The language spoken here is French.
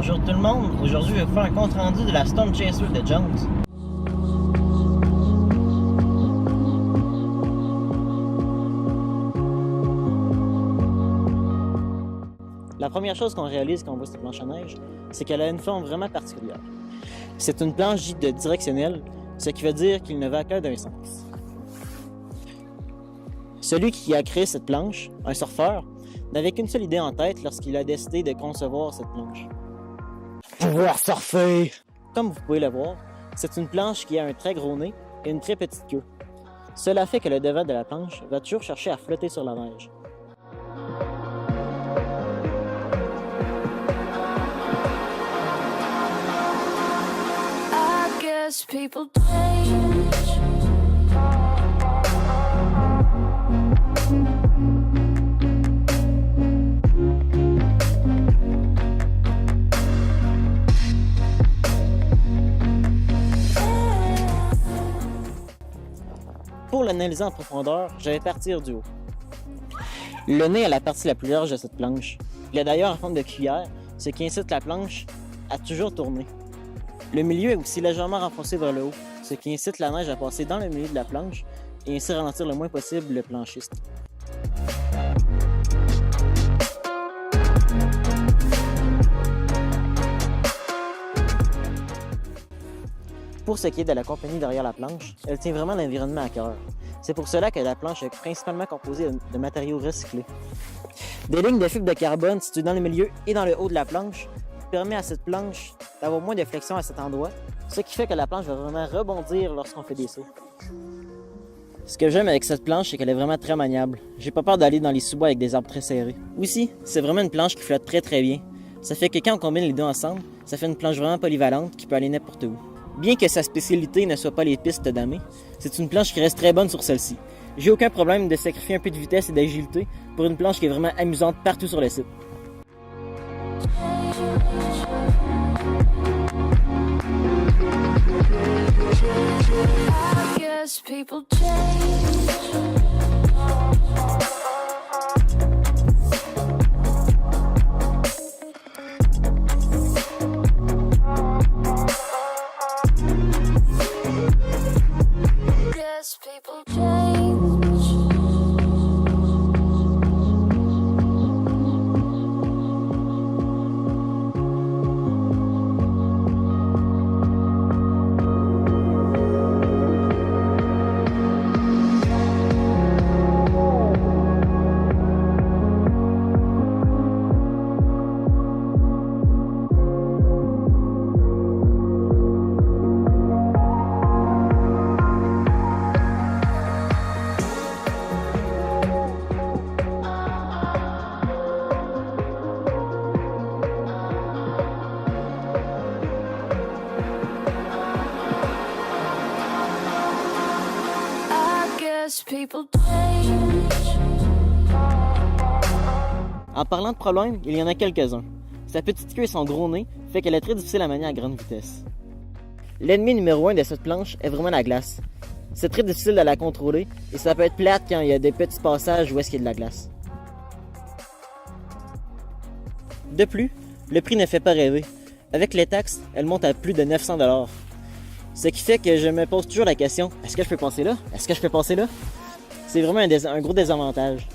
Bonjour tout le monde, aujourd'hui je vais vous faire un compte rendu de la Storm Chaser de Jones. La première chose qu'on réalise quand on voit cette planche à neige, c'est qu'elle a une forme vraiment particulière. C'est une planche dite de directionnelle, ce qui veut dire qu'il ne va que d'un sens. Celui qui a créé cette planche, un surfeur, n'avait qu'une seule idée en tête lorsqu'il a décidé de concevoir cette planche. Pouvoir surfer! Comme vous pouvez le voir, c'est une planche qui a un très gros nez et une très petite queue. Cela fait que le devant de la planche va toujours chercher à flotter sur la neige. I guess people change. Pour l'analyser en profondeur, je vais partir du haut. Le nez est la partie la plus large de cette planche. Il est d'ailleurs en forme de cuillère, ce qui incite la planche à toujours tourner. Le milieu est aussi légèrement renfoncé vers le haut, ce qui incite la neige à passer dans le milieu de la planche et ainsi ralentir le moins possible le planchiste. Pour ce qui est de la compagnie derrière la planche, elle tient vraiment l'environnement à cœur. C'est pour cela que la planche est principalement composée de matériaux recyclés. Des lignes de fibre de carbone situées dans le milieu et dans le haut de la planche permettent à cette planche d'avoir moins de flexion à cet endroit, ce qui fait que la planche va vraiment rebondir lorsqu'on fait des sauts. Ce que j'aime avec cette planche, c'est qu'elle est vraiment très maniable. J'ai pas peur d'aller dans les sous-bois avec des arbres très serrés. Aussi, c'est vraiment une planche qui flotte très bien. Ça fait que quand on combine les deux ensemble, ça fait une planche vraiment polyvalente qui peut aller n'importe où. Bien que sa spécialité ne soit pas les pistes damées, c'est une planche qui reste très bonne sur celle-ci. J'ai aucun problème de sacrifier un peu de vitesse et d'agilité pour une planche qui est vraiment amusante partout sur le site. I guess people change. Guess people change. I guess people change. En parlant de problèmes, il y en a quelques-uns. Sa petite queue et son gros nez fait qu'elle est très difficile à manier à grande vitesse. L'ennemi numéro 1 de cette planche est vraiment la glace. C'est très difficile de la contrôler et ça peut être plate quand il y a des petits passages où est-ce qu'il y a de la glace. De plus, le prix ne fait pas rêver. Avec les taxes, elle monte à plus de 900 $. Ce qui fait que je me pose toujours la question, est-ce que je peux passer là? Est-ce que je peux passer là? C'est vraiment un gros désavantage.